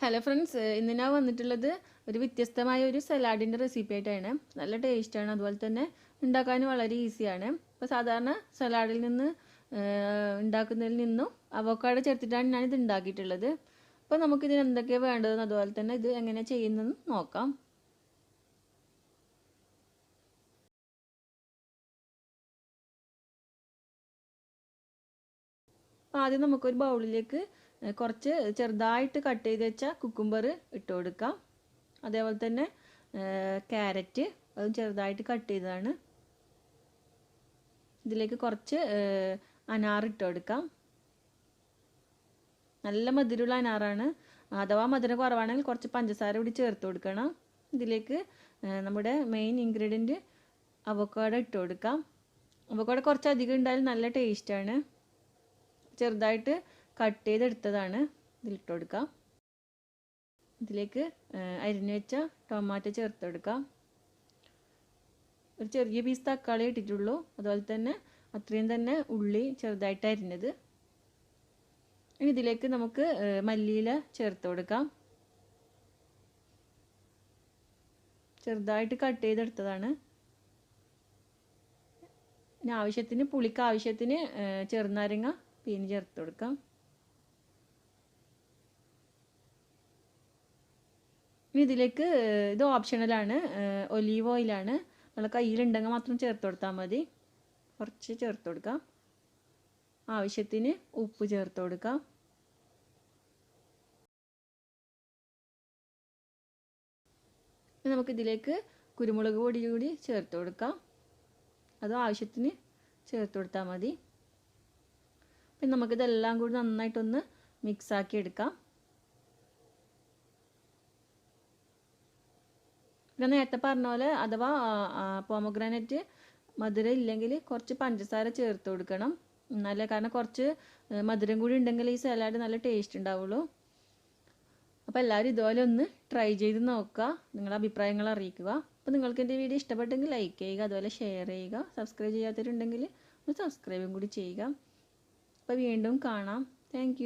Hello friends, ഇന്ന് ഞാൻ വന്നിട്ടുള്ളത് ഒരു വ്യത്യസ്തമായ ഒരു സലാഡിൻ്റെ റെസിപ്പി ആയിട്ടാണ്. നല്ല ടേസ്റ്റാണ്, അതുപോലെ തന്നെ ഉണ്ടാക്കാനും വളരെ ഈസിയാണ്. ഇപ്പോൾ സാധാരണ സലാഡിൽ നിന്ന് ഉണ്ടാക്കുന്നതിൽ നിന്നും അവോക്കാഡോ ചേർത്തിട്ടാണ് ഞാനിത് ഉണ്ടാക്കിയിട്ടുള്ളത്. അപ്പോൾ നമുക്കിതിന് എന്തൊക്കെയാണ് വേണ്ടതെന്ന് അതുപോലെ തന്നെ ഇത് എങ്ങനെ ചെയ്യുന്നതെന്ന് നോക്കാം. അപ്പോൾ ആദ്യം നമുക്കൊരു ബൗളിലേക്ക് കുറച്ച് ചെറുതായിട്ട് കട്ട് ചെയ്ത് വെച്ച കുക്കുംബർ ഇട്ട് കൊടുക്കാം. അതേപോലെ തന്നെ ക്യാരറ്റ് അതും ചെറുതായിട്ട് കട്ട് ചെയ്തതാണ്. ഇതിലേക്ക് കുറച്ച് അനാർ ഇട്ട് കൊടുക്കാം. നല്ല മധുരമുള്ള അനാറാണ്. അഥവാ മധുരം കുറവാണെങ്കിൽ കുറച്ച് പഞ്ചസാര കൂടി ചേർത്ത് കൊടുക്കണം. ഇതിലേക്ക് നമ്മുടെ മെയിൻ ഇൻഗ്രീഡിയൻറ്റ് അവോക്കാഡോ ഇട്ട് കൊടുക്കാം. അവോക്കാഡോ കുറച്ച് അധികം ഉണ്ടായാലും നല്ല ടേസ്റ്റാണ്. ചെറുതായിട്ട് കട്ട് ചെയ്തെടുത്തതാണ് ഇതിലിട്ട് കൊടുക്കാം. ഇതിലേക്ക് അരിഞ്ഞു വെച്ച ടൊമാറ്റോ ചേർത്ത് കൊടുക്കാം. ഒരു ചെറിയ പീസ് തക്കാളി ഇട്ടിട്ടുള്ളൂ. അതുപോലെ തന്നെ അത്രയും തന്നെ ഉള്ളി ചെറുതായിട്ട് അരിഞ്ഞത്. ഇനി ഇതിലേക്ക് നമുക്ക് മല്ലിയില ചേർത്ത് കൊടുക്കാം. ചെറുതായിട്ട് കട്ട് ചെയ്തെടുത്തതാണ്. ഇനി ആവശ്യത്തിന് പുളിക്ക് ആവശ്യത്തിന് ചെറുനാരങ്ങ പിഴിഞ്ഞ് ചേർത്ത് കൊടുക്കാം. ഇനി ഇതിലേക്ക് ഇത് ഓപ്ഷണലാണ്, ഒലീവ് ഓയിലാണ്. നമ്മളെ കയ്യിലുണ്ടെങ്കിൽ മാത്രം ചേർത്ത് കൊടുത്താൽ മതി. കുറച്ച് ചേർത്ത് കൊടുക്കാം. ആവശ്യത്തിന് ഉപ്പ് ചേർത്ത് കൊടുക്കാം. നമുക്കിതിലേക്ക് കുരുമുളക് പൊടി കൂടി ചേർത്ത് കൊടുക്കാം. അതും ആവശ്യത്തിന് ചേർത്ത് കൊടുത്താൽ മതി. പിന്നെ നമുക്കിതെല്ലാം കൂടി നന്നായിട്ടൊന്ന് മിക്സാക്കി എടുക്കാം. പിന്നെ നേരത്തെ പറഞ്ഞ പോലെ അഥവാ പോമഗ്രാനൈറ്റ് മധുരം ഇല്ലെങ്കിൽ കുറച്ച് പഞ്ചസാര ചേർത്ത് കൊടുക്കണം. എന്നാലേ, കാരണം കുറച്ച് മധുരം കൂടി ഉണ്ടെങ്കിൽ ഈ സലാഡ് നല്ല ടേസ്റ്റ് ഉണ്ടാവുള്ളൂ. അപ്പോൾ എല്ലാവരും ഇതുപോലെ ഒന്ന് ട്രൈ ചെയ്ത് നോക്കുക. നിങ്ങളുടെ അഭിപ്രായങ്ങൾ അറിയിക്കുക. അപ്പോൾ നിങ്ങൾക്ക് എൻ്റെ വീഡിയോ ഇഷ്ടപ്പെട്ടെങ്കിൽ ലൈക്ക് ചെയ്യുക, അതുപോലെ ഷെയർ ചെയ്യുക. സബ്സ്ക്രൈബ് ചെയ്യാത്തവരുണ്ടെങ്കിൽ ഒന്ന് സബ്സ്ക്രൈബും കൂടി ചെയ്യുക. അപ്പോൾ വീണ്ടും കാണാം. താങ്ക്